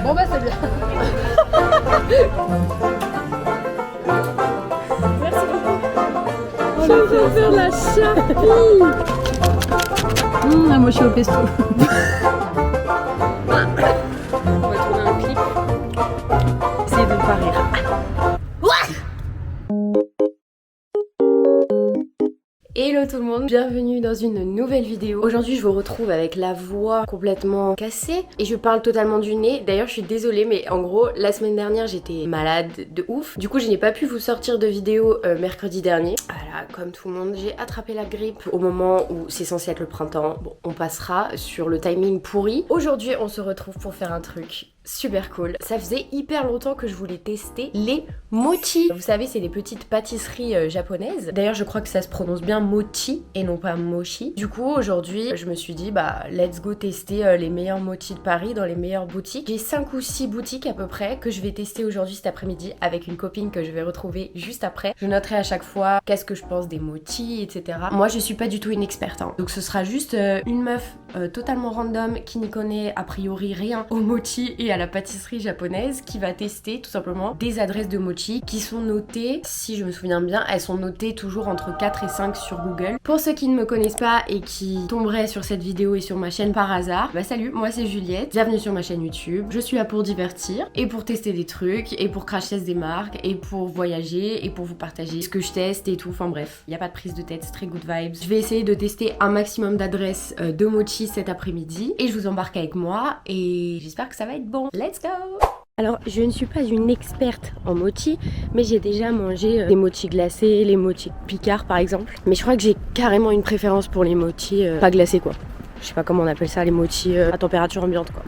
Bon bah c'est bien. Merci beaucoup. On va faire la charpie. Moi je suis au pesto. On va tourner un clip. Essayez de ne pas rire. Hello tout le monde, bienvenue dans une nouvelle vidéo. Aujourd'hui je vous retrouve avec la voix complètement cassée et je parle totalement du nez. D'ailleurs je suis désolée mais en gros la semaine dernière j'étais malade de ouf. Du coup je n'ai pas pu vous sortir de vidéo mercredi dernier. Voilà, comme tout le monde j'ai attrapé la grippe au moment où c'est censé être le printemps. Bon, on passera sur le timing pourri. Aujourd'hui on se retrouve pour faire un truc super cool. Ça faisait hyper longtemps que je voulais tester les mochi. Vous savez, c'est des petites pâtisseries japonaises. D'ailleurs, je crois que ça se prononce bien mochi et non pas mochi. Du coup, aujourd'hui, je me suis dit, bah, let's go tester les meilleurs mochi de Paris dans les meilleures boutiques. J'ai 5 ou 6 boutiques à peu près que je vais tester aujourd'hui cet après-midi avec une copine que je vais retrouver juste après. Je noterai à chaque fois qu'est-ce que je pense des mochi, etc. Moi, je suis pas du tout une experte, hein. Donc, ce sera juste une meuf totalement random qui n'y connaît a priori rien au mochi et à la pâtisserie japonaise qui va tester tout simplement des adresses de mochi qui sont notées, si je me souviens bien, elles sont notées toujours entre 4 et 5 sur Google. Pour ceux qui ne me connaissent pas et qui tomberaient sur cette vidéo et sur ma chaîne par hasard, bah salut, moi c'est Juliette, bienvenue sur ma chaîne YouTube. Je suis là pour divertir et pour tester des trucs et pour crash test des marques et pour voyager et pour vous partager ce que je teste et tout, enfin bref, il n'y a pas de prise de tête, c'est très good vibes. Je vais essayer de tester un maximum d'adresses de mochi cet après-midi et je vous embarque avec moi et j'espère que ça va être bon. Let's go! Alors, je ne suis pas une experte en mochi, mais j'ai déjà mangé des mochi glacés, les mochi Picard par exemple. Mais je crois que j'ai carrément une préférence pour les mochi pas glacés quoi. Je sais pas comment on appelle ça, les mochi à température ambiante quoi.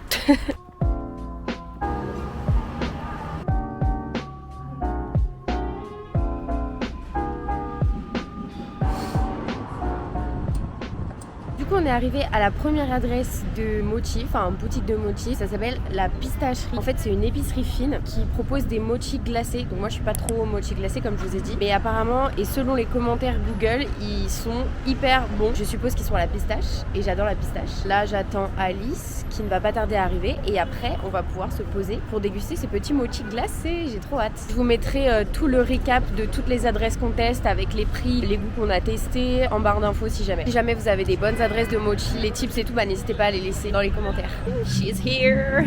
Du coup on est arrivé à la première adresse de mochi, enfin boutique de mochi, ça s'appelle la pistacherie. En fait c'est une épicerie fine qui propose des mochi glacés. Donc moi je suis pas trop mochi glacé comme je vous ai dit, mais apparemment et selon les commentaires Google ils sont hyper bons. Je suppose qu'ils sont à la pistache et j'adore la pistache. Là j'attends Alice qui ne va pas tarder à arriver et après on va pouvoir se poser pour déguster ces petits mochi glacés. J'ai trop hâte. Je vous mettrai tout le récap de toutes les adresses qu'on teste avec les prix, les goûts qu'on a testés en barre d'infos si jamais. Si jamais vous avez des bonnes adresses de mochi, les tips et tout, bah n'hésitez pas à les laisser dans les commentaires. She's here.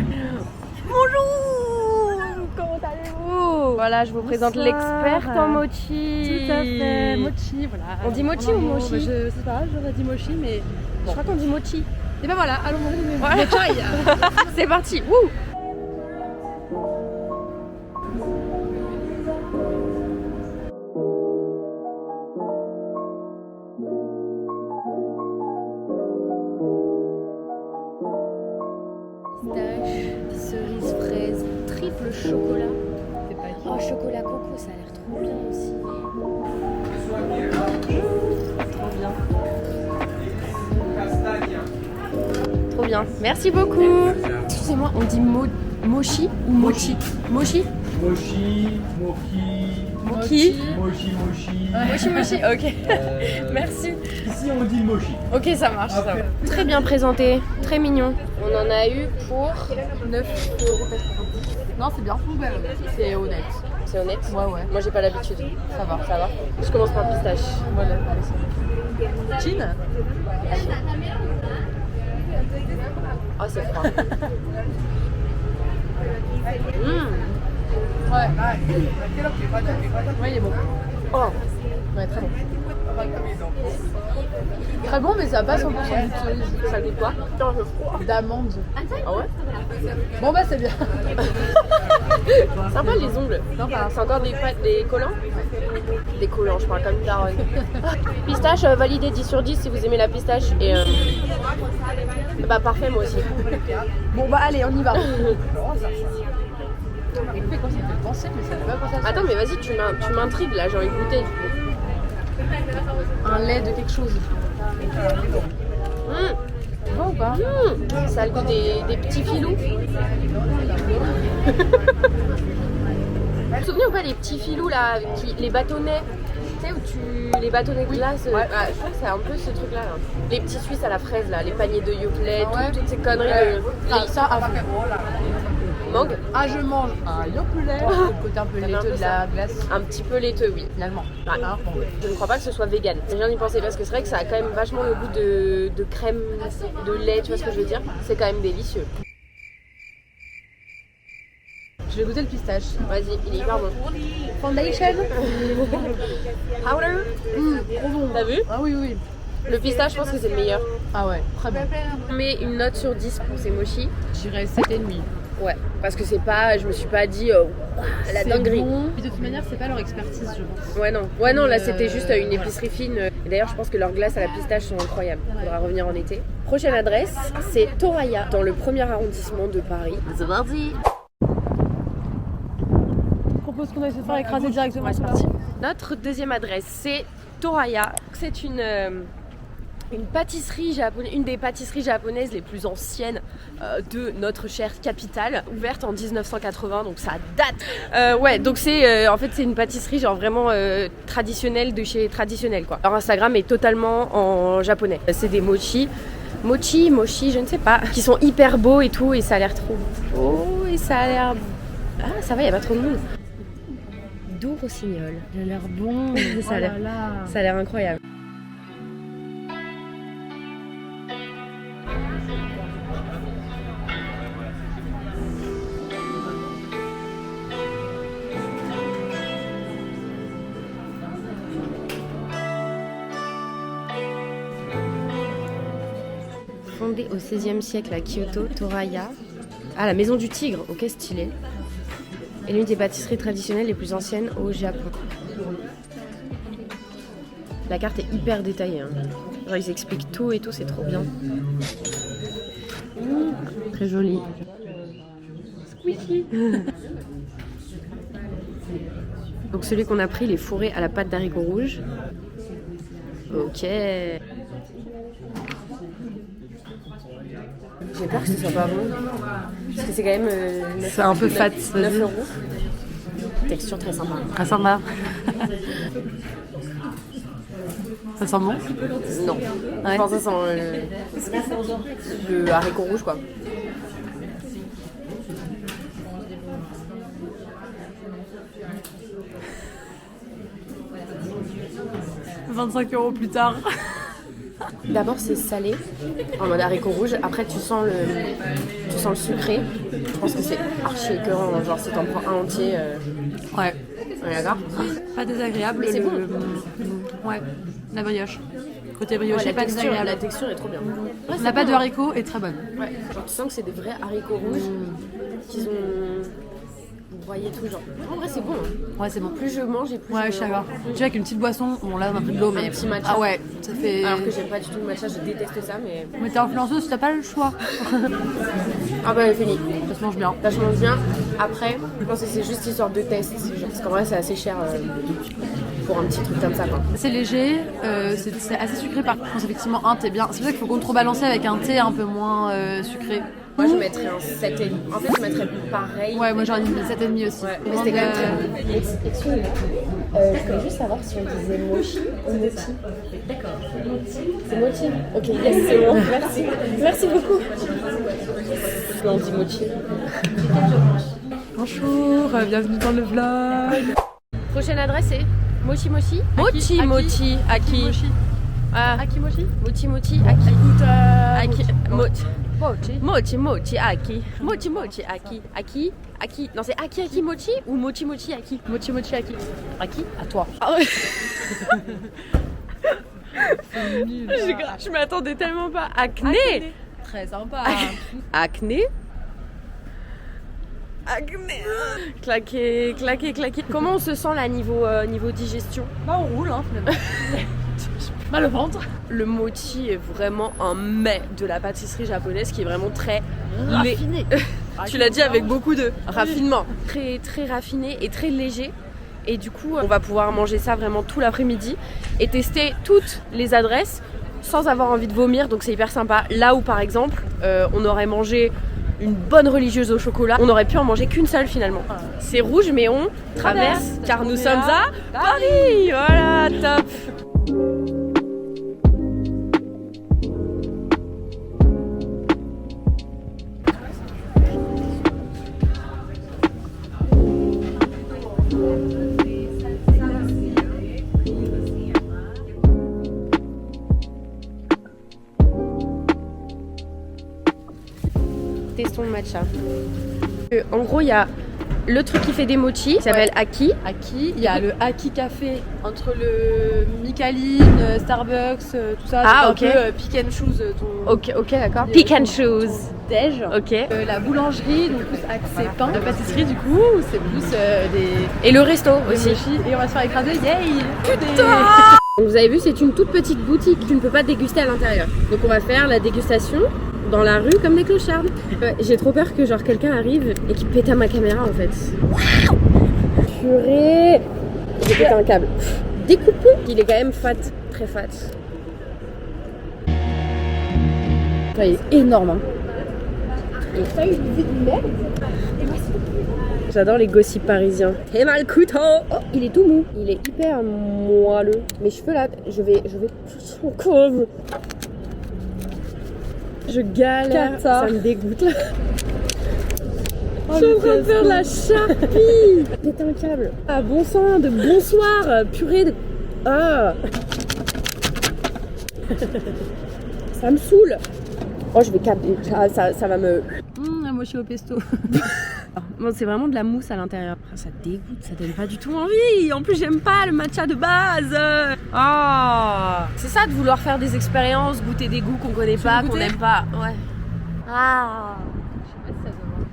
Bonjour. Comment allez-vous? Voilà, je vous présente l'experte en mochi. Tout à fait, mochi, voilà. On dit mochi ou mochi? Je sais pas, j'aurais dit mochi, mais Je crois qu'on dit mochi. et ben voilà, allons Voilà. mochi. C'est parti. Wouh. Pistache, cerise, fraise, triple chocolat. C'est pas Oh, chocolat coco, ça a l'air trop bien aussi. Trop bien. Trop bien. Merci beaucoup. Excusez-moi, on dit mochi ou mochi? Mochi? Mochi, mochi, Mochi? mochi, Mochi, ok. Merci. Ici on dit mochi. Ok, ça marche. Ça va. Très bien présenté, très mignon. On en a eu pour 9 €. Non, c'est bien. C'est honnête. C'est honnête? Ouais, ouais. Moi j'ai pas l'habitude. Ça va. Ça va. Je commence par pistache. Voilà, allez. Chin. Oh, c'est froid. Ouais. Ouais, il est bon. Oh, Ouais, très bon. Très bon, mais ça passe 100% du cerise. ça goûte quoi? Non, c'est froid. D'amande. Ah ouais? Bon bah c'est bien. Sympa les ongles. C'est encore des collants? Des collants, je parle comme une daronne. Pistache validé 10 sur 10 si vous aimez la pistache. Et bah parfait moi aussi. Bon bah allez, on y va. Écoutez, quoi, ça me fait penser, mais ça ne fait pas penser à ça. Attends mais vas-y tu m'intrigues là, j'ai envie de goûter. Un lait de quelque chose. Bon ou pas? Ça a le goût des petits filous. Vous vous souvenez ou pas les petits filous là, les bâtonnets? Tu sais où les bâtonnets de glace, Ouais. je crois que c'est un peu ce truc là. Les petits Suisses à la fraise là, les paniers de Yoplait, Ouais. toutes ces conneries de... Ah, ça à fond. Moi mangue. Ah, je mange un yopulaire. Le côté un peu T'as fait un laiteux peu de la glace. Un petit peu laiteux, oui. Finalement. Ouais. Hein, bon. Je ne crois pas que ce soit vegan. Je viens d'y penser parce que c'est vrai que ça a quand même vachement le goût de crème, de lait, tu vois ce que je veux dire? C'est quand même délicieux. Je vais goûter le pistache. Vas-y, il est hyper bon. Foundation. Powder. Trop bon. T'as vu? Ah oui, oui. Le pistache, je pense que c'est le meilleur. Ah ouais, très bon. On met une note sur 10 pour ces mochis. Je dirais 7,5. Ouais, parce que c'est pas, je me suis pas dit la C'est dinguerie. bon. Puis de toute manière, c'est pas leur expertise, je pense. Ouais non, là c'était juste une épicerie fine. Et d'ailleurs, je pense que leurs glaces à la pistache sont incroyables. Faudra revenir en été. Prochaine adresse, c'est Toraya, dans le 1er arrondissement de Paris. C'est parti. Je propose qu'on aille se faire écraser directement. Ouais, c'est parti. Notre deuxième adresse, c'est Toraya. C'est une pâtisserie japonaise, une des pâtisseries japonaises les plus anciennes de notre chère capitale, ouverte en 1980, donc ça date. Ouais, donc c'est en fait c'est une pâtisserie genre vraiment traditionnelle de chez traditionnel quoi. Leur Instagram est totalement en japonais. C'est des mochi, je ne sais pas, qui sont hyper beaux et tout, et ça a l'air trop beau et ça a l'air. Ah ça va, y a pas trop de monde. Doux rossignol. Il a l'air bon. Ça a l'air. Ça a l'air incroyable. Fondée au XVIe siècle à Kyoto, Toraya. Ah, la maison du tigre, ok, stylé. Et l'une des pâtisseries traditionnelles les plus anciennes au Japon. La carte est hyper détaillée. Hein. Genre, ils expliquent tout et tout, c'est trop bien. Très joli. Squeaky. Donc celui qu'on a pris, il est fourré à la pâte d'haricots rouges. Ok. J'ai peur que ce soit pas bon. Parce que c'est quand même. C'est un peu fat. 9 euros. Texture très sympa. Très sympa. Ça sent bon? Non. Ouais. Je pense que ça sent le haricot rouge quoi. « 25 € plus tard. D'abord c'est salé, en mode haricot rouge. Après tu sens le sucré. Je pense que c'est archi écœurant. Genre si t'en prends un entier. Ouais. Ouais, d'accord. Pas désagréable. Mais c'est bon. Ouais. La brioche. Côté brioche, Ouais, pas désagréable. la texture est trop bien. Ouais, La pâte de haricot est très bonne. Ouais. Genre tu sens que c'est des vrais haricots rouges qu'ils ont broyé tout genre. En vrai c'est bon. Hein. Ouais, c'est bon. Plus je mange et plus Ouais, je suis d'accord. Tu vois, avec une petite boisson, bon là on a pris de l'eau, mais. Un petit matcha. Ah ouais, ça fait. Alors que j'aime pas du tout le matcha, je déteste ça mais. Mais t'es influenceuse, t'as pas le choix. Ah bah fini. Ça se mange bien. Là je mange bien. Après, je pense que c'est juste histoire de test. Genre, parce qu'en vrai c'est assez cher pour un petit truc comme ça quoi. C'est léger, c'est assez sucré par contre, effectivement un thé bien. C'est pour ça qu'il faut contrebalancer avec un thé un peu moins sucré. Moi je mettrais un 7,5. En fait je mettrais pareil. Ouais, moi j'aurais mis 7,5 aussi. Ouais, mais c'était quand même très bon. Excusez-moi. Je voulais juste savoir si on disait mochi ou moti. D'accord. C'est moti. Ok, yes, c'est bon. Merci. Merci beaucoup. On dit mochi. Bonjour, bienvenue dans le vlog. Prochaine adresse c'est Mochi Mochi. Mochi Mochi. Aki. Ah. Aki Mochi. Mochi Mochi. Aki. Aki. Mochi. Mochi. Mochi Mochi Aki. Mochi Mochi Aki. Aki. Aki. Non, c'est Aki Aki Mochi ou Mochi Mochi Aki? Mochi Mochi Aki. Aki. À toi. Ah ouais. C'est nul. Je m'attendais tellement pas. Acné. Très sympa. Acné. Acné. Claquer, claquer, claquer. Comment on se sent là niveau digestion? Bah on roule hein finalement. Mal au ventre. Le mochi est vraiment un mets de la pâtisserie japonaise qui est vraiment très Raffiné. Tu l'as dit avec beaucoup de raffinement. Très très raffiné et très léger. Et du coup, on va pouvoir manger ça vraiment tout l'après-midi et tester toutes les adresses sans avoir envie de vomir. Donc c'est hyper sympa. Là où par exemple, on aurait mangé une bonne religieuse au chocolat, on aurait pu en manger qu'une seule finalement. C'est rouge mais on traverse car nous sommes à Paris. Voilà, top. matcha. En gros, il y a le truc qui fait des mochis, qui s'appelle Aki. Aki, il y a le Aki Café entre le Micaline, Starbucks, tout ça. Ah, c'est ok. un peu pick and choose ton. Ok, d'accord. ton- Pick and ton choose. Déj. Ok. La boulangerie, donc plus axé pain. La pâtisserie, du coup, c'est plus des. Et le resto des aussi. mochis. Et on va se faire écraser. Yay! Donc vous avez vu, c'est une toute petite boutique. Tu ne peux pas déguster à l'intérieur. Donc on va faire la dégustation dans la rue comme des clochards. J'ai trop peur que genre quelqu'un arrive et qu'il pète à ma caméra en fait. Waouh! Purée! J'ai pété un câble. Découpé. Il est quand même fat, très fat. Il est énorme. Hein. J'adore les gossips parisiens. Et mal couteau. Oh, il est tout mou. Il est hyper moelleux. Mes cheveux là, je vais tout couve. Je galère. Cata. Ça me dégoûte. Je suis en train de faire de la charpie. Péter un câble. Ah, bon sang, de bonsoir. Purée de. Ah. Ça me saoule. Oh, je vais capter. Ça va me. Un mochi au pesto. Bon, c'est vraiment de la mousse à l'intérieur. Ça dégoûte, ça donne pas du tout envie. En plus, j'aime pas le matcha de base. Ah, c'est ça de vouloir faire des expériences, goûter des goûts qu'on connaît pas, qu'on n'aime pas. Ouais. Ah. Je sais pas si ça se voit.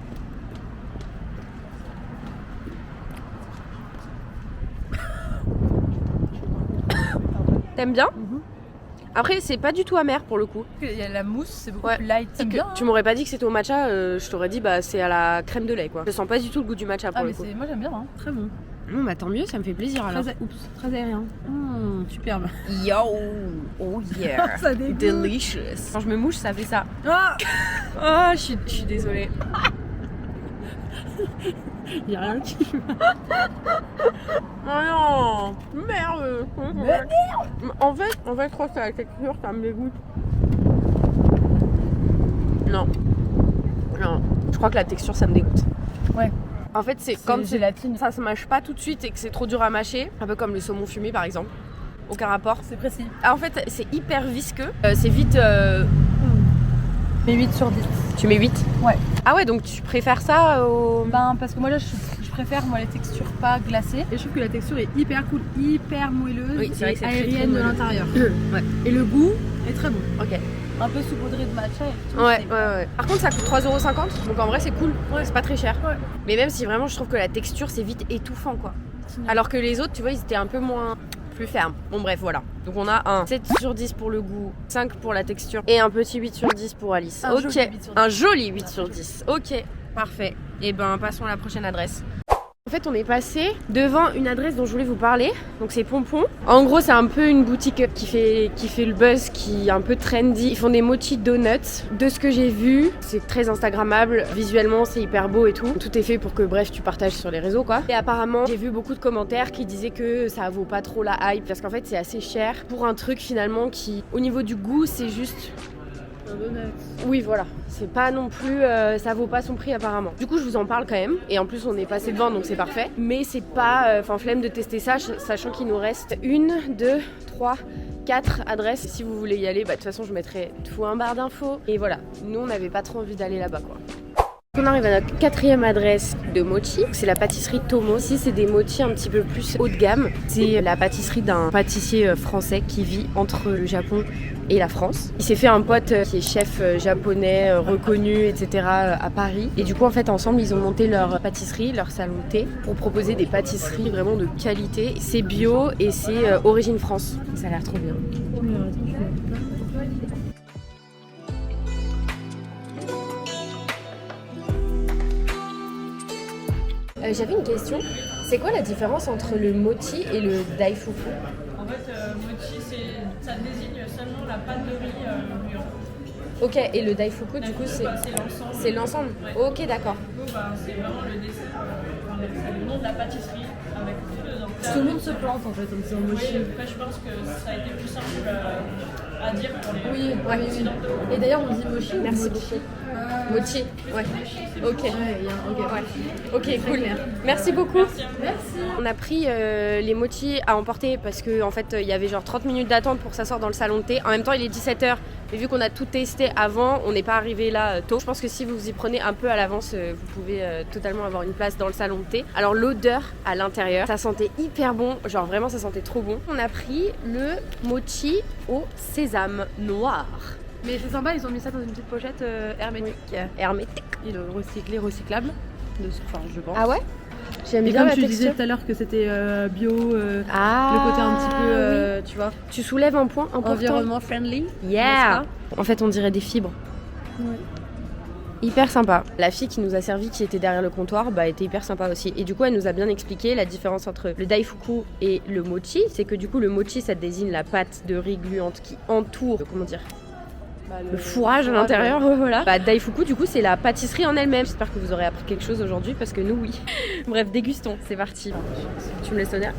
T'aimes bien? Après, c'est pas du tout amer pour le coup. Il y a la mousse, c'est beaucoup Ouais. plus light. C'est que tu m'aurais pas dit que c'était au matcha, je t'aurais dit bah c'est à la crème de lait quoi. Je sens pas du tout le goût du matcha pour Ah, le mais coup. moi j'aime bien, hein. Très bon. Bon bah tant mieux, ça me fait plaisir alors. Très aérien. Superbe. Yo, oh yeah, Ça dégoûte. delicious. Quand je me mouche, ça fait ça. Ah, Ah, je suis désolée. il y a rien qui. Oh non, merde. En fait, je crois que c'est la texture, ça me dégoûte. Non, je crois que la texture, ça me dégoûte. Ouais. En fait, c'est comme gélatine. ça se mâche pas tout de suite et que c'est trop dur à mâcher, un peu comme le saumon fumé par exemple. Aucun rapport. C'est précis. Ah, en fait, c'est hyper visqueux. C'est vite. Mais 8 sur 10. Tu mets 8? Ouais. Ah ouais, donc tu préfères ça au. Ben, parce que moi là, je préfère les textures pas glacées. Et je trouve que la texture est hyper cool, hyper moelleuse Oui, c'est vrai et que c'est très, aérienne très de moelleux. l'intérieur. Ouais. Et le goût est très bon. Ok. Un peu saupoudré de matcha et tout. Ouais. Par contre, ça coûte 3,50€, donc en vrai, c'est cool. Ouais. C'est pas très cher. Ouais. Mais même si vraiment, je trouve que la texture, c'est vite étouffant, quoi. Alors que les autres, tu vois, ils étaient un peu moins. Plus ferme. Bon bref, voilà. Donc on a un 7 sur 10 pour le goût, 5 pour la texture et un petit 8 sur 10 pour Alice. Un Ok, joli 8 sur 10. un joli 8 sur 10. Ok, parfait. Et ben passons à la prochaine adresse. En fait, on est passé devant une adresse dont je voulais vous parler. Donc c'est Pompon. En gros, c'est un peu une boutique qui fait le buzz, qui est un peu trendy. Ils font des mochi donuts. De ce que j'ai vu, c'est très instagrammable. Visuellement, c'est hyper beau et tout. Tout est fait pour que, bref, tu partages sur les réseaux, quoi. Et apparemment, j'ai vu beaucoup de commentaires qui disaient que ça vaut pas trop la hype parce qu'en fait, c'est assez cher pour un truc finalement qui, au niveau du goût, c'est juste. Oui, voilà. C'est pas non plus. Ça vaut pas son prix apparemment. Du coup, je vous en parle quand même. Et en plus, on est passé devant donc c'est parfait. Mais c'est pas. Enfin, flemme de tester ça, sachant qu'il nous reste 1, 2, 3, 4 adresses. Si vous voulez y aller, bah de toute façon, je mettrai tout un barre d'infos. Et voilà. Nous, on n'avait pas trop envie d'aller là-bas quoi. On arrive à notre 4e adresse de mochi, c'est la pâtisserie Tomo. Ici, c'est des mochis un petit peu plus haut de gamme. C'est la pâtisserie d'un pâtissier français qui vit entre le Japon et la France. Il s'est fait un pote qui est chef japonais reconnu, etc. à Paris. Et du coup, en fait, ensemble, ils ont monté leur pâtisserie, leur salon de thé, pour proposer des pâtisseries vraiment de qualité. C'est bio et c'est origine France. Ça a l'air trop bien. J'avais une question. C'est quoi la différence entre le mochi et le daifuku? En fait, mochi, ça désigne seulement la pâte de riz bouillante. Ok, et le daifuku, du coup, c'est l'ensemble. c'est l'ensemble. Ouais. Ok, d'accord. Du coup, c'est vraiment le dessert, c'est le nom de la pâtisserie avec tout dedans. Tout le monde se plante en fait en disant Oui, mochi. après, je pense que ça a été plus simple à dire pour les Oui, occidentaux. Et d'ailleurs, on dit mochi ou Merci mochi? Mochi. Ouais. Ok. Ok, cool. Merci beaucoup. Merci. On a pris les mochis à emporter parce que en fait il y avait genre 30 minutes d'attente pour que ça sorte dans le salon de thé. En même temps il est 17h. Mais vu qu'on a tout testé avant, on n'est pas arrivé là tôt. Je pense que si vous vous y prenez un peu à l'avance, vous pouvez totalement avoir une place dans le salon de thé. Alors l'odeur à l'intérieur, ça sentait hyper bon. Genre vraiment ça sentait trop bon. On a pris le mochi au sésame noir. Mais c'est sympa, ils ont mis ça dans une petite pochette hermétique. Oui. Hermétique. Il est recyclable. Enfin, je pense. Ah ouais? J'aime Et bien comme la tu texture. disais tout à l'heure que c'était bio, Ah, le côté un petit peu, oui. tu vois, Tu soulèves un point important. environnement friendly. Yeah. En fait, on dirait des fibres. Ouais. Hyper sympa. La fille qui nous a servi, qui était derrière le comptoir, était hyper sympa aussi. Et du coup, elle nous a bien expliqué la différence entre le daifuku et le mochi. C'est que du coup, le mochi, ça désigne la pâte de riz gluante qui entoure, comment dire, le fourrage à l'intérieur. Ouais. Voilà. Daifuku, du coup, c'est la pâtisserie en elle-même. J'espère que vous aurez appris quelque chose aujourd'hui parce que nous, oui. Bref, dégustons. C'est parti. Tu me laisses l'honneur.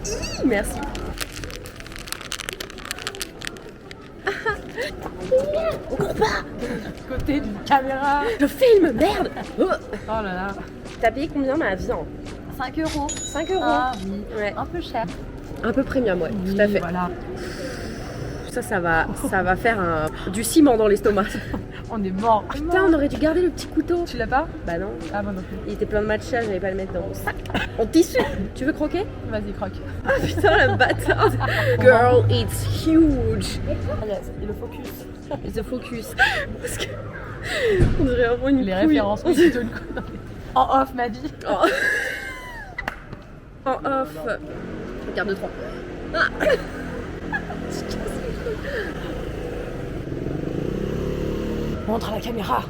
Merci. On court pas. Côté d'une caméra. Je filme, merde. Oh là là. T'as payé combien ma viande? 5 €. 5 €. Ah oui. Ouais. Un peu cher. Un peu premium, ouais, Oui, tout à fait. Voilà. Ça va faire du ciment dans l'estomac. On est mort. Putain, on aurait dû garder le petit couteau. Tu l'as pas? Bah non, Ah moi non plus. il était plein de matcha, j'allais pas le mettre dans mon sac. En tissu. Tu veux croquer? Vas-y, croque. Ah putain, la bâtarde. Girl, it's huge. Yes. Et le focus. The focus. Parce que on dirait vraiment une Les couille. références. Oui, plutôt une couille. En off, ma vie. Oh. En off. Regarde 3. Montre à la caméra.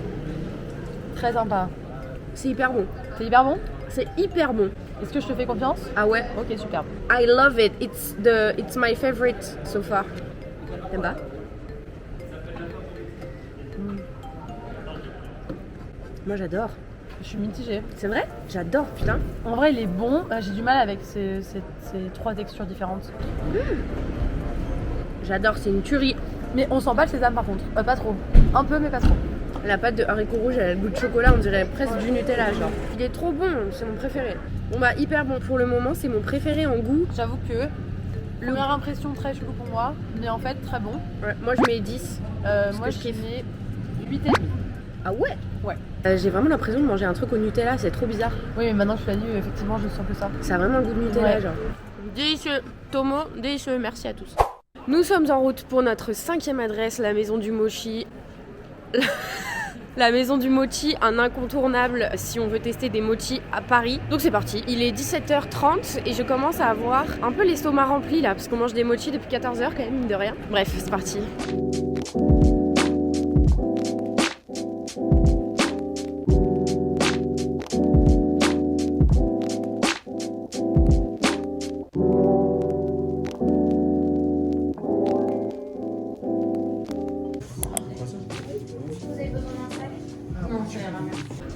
Très sympa. C'est hyper bon. C'est hyper bon. C'est hyper bon. Est-ce que je te fais confiance? Ah ouais. Ok, super. I love it. It's my favorite so far. T'aimes pas? Moi j'adore. Je suis mitigée. C'est vrai? J'adore, putain. En vrai, il est bon. J'ai du mal avec ces 3 textures différentes. J'adore, c'est une tuerie. Mais on sent pas le sésame par contre. Pas trop. Un peu, mais pas trop. La pâte de haricots rouges, elle a le goût de chocolat, on dirait presque du Nutella, genre. Il est trop bon, c'est mon préféré. Bon bah hyper bon pour le moment, c'est mon préféré en goût. J'avoue que première impression très chelou pour moi, mais en fait très bon. Ouais, moi je mets 10. Moi que je je kiffe. mets 8,5. Ah ouais? Ouais. J'ai vraiment l'impression de manger un truc au Nutella, c'est trop bizarre. Oui, mais maintenant que je l'ai dit, effectivement, je sens que ça. Ça a vraiment le goût de Nutella, Ouais. genre. Délicieux, Tomo, délicieux, merci à tous. Nous sommes en route pour notre 5e adresse, la maison du mochi. La maison du mochi, un incontournable si on veut tester des mochis à Paris. Donc c'est parti. Il est 17h30 et je commence à avoir un peu l'estomac rempli là, parce qu'on mange des mochis depuis 14h quand même, mine de rien. Bref, c'est parti.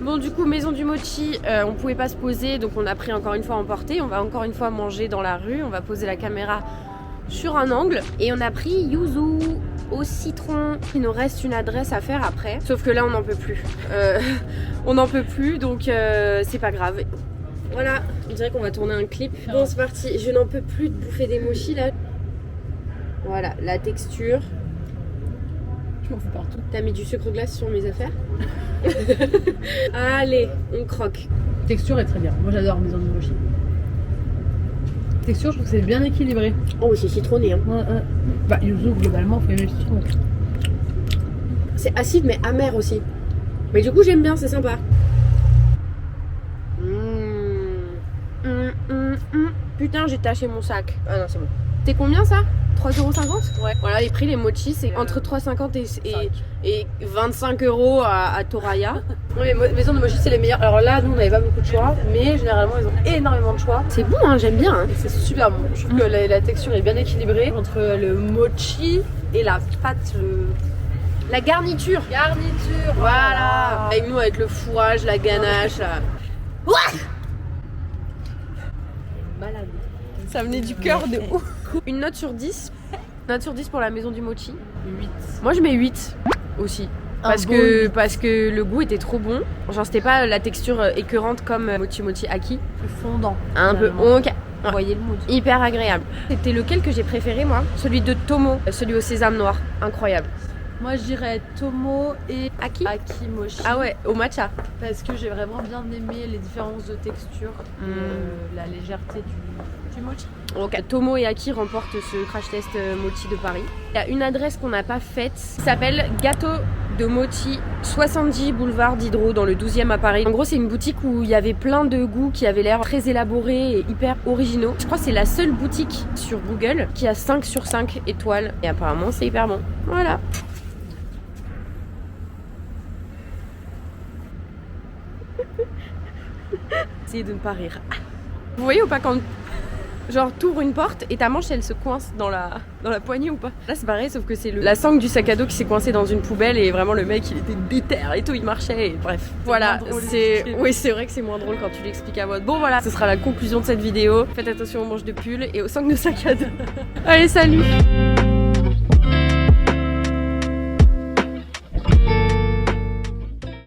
Bon du coup maison du mochi, on pouvait pas se poser donc on a pris encore une fois à emporter. On va encore une fois manger dans la rue, on va poser la caméra sur un angle. Et on a pris yuzu au citron. Il nous reste une adresse à faire après. Sauf que là on n'en peut plus. On n'en peut plus donc c'est pas grave. Voilà, on dirait qu'on va tourner un clip. Bon c'est parti, je n'en peux plus de bouffer des mochis là. Voilà, la texture. Je m'en fous partout. T'as mis du sucre glace sur mes affaires? Allez, on croque. Texture est très bien. Moi j'adore maison du mochi. Texture, je trouve que c'est bien équilibré. Oh, c'est citronné. Hein. Bah, yuzu, globalement, faut aimer le citron. C'est acide mais amer aussi. Mais du coup, j'aime bien, c'est sympa. Putain, j'ai taché mon sac. Ah non, c'est bon. T'es combien ça? 3,50 €? Ouais. Voilà, les prix, les mochis, c'est entre 3,50 et 25 € à Toraya. Oui, les maisons de mochi, c'est les meilleures. Alors là, nous, on n'avait pas beaucoup de choix, mais généralement, ils ont énormément de choix. C'est bon, hein, j'aime bien. Hein. Et c'est super bon. Je trouve que la texture est bien équilibrée entre le mochi et la pâte. La garniture. Garniture. Voilà. Avec nous, avec le fourrage, la ganache. Malade. Ça venait du cœur de ouf. Une note sur 10. Note sur 10 pour la maison du mochi. 8. Moi je mets 8 aussi. parce que le goût était trop bon. Genre c'était pas la texture écœurante comme mochi mochi aki. Plus fondant. Un peu finalement. ok. Vous voyez le mood. Hyper agréable. C'était lequel que j'ai préféré moi? Celui de Tomo, celui au sésame noir. Incroyable. Moi je dirais Tomo et Aki? Aki Mochi. Ah ouais, au matcha. Parce que j'ai vraiment bien aimé les différences de texture, la légèreté du mochi. Donc Tomo et Aki remportent ce crash test mochi de Paris. Il y a une adresse qu'on n'a pas faite, qui s'appelle Gâteau de Mochi, 70 boulevard Diderot dans le 12e à Paris. En gros c'est une boutique où il y avait plein de goûts qui avaient l'air très élaborés et hyper originaux. Je crois que c'est la seule boutique sur Google qui a 5 sur 5 étoiles et apparemment c'est hyper bon. Voilà. Essayez de ne pas rire. Vous voyez ou pas quand genre t'ouvres une porte et ta manche elle se coince dans la poignée ou pas? Là c'est pareil sauf que c'est la sangle du sac à dos qui s'est coincée dans une poubelle et vraiment le mec il était déter et tout, il marchait et bref. Voilà, c'est vrai que c'est moins drôle quand tu l'expliques à voix. Bon voilà, ce sera la conclusion de cette vidéo. Faites attention aux manches de pull et aux sangles de sac à dos. Allez salut.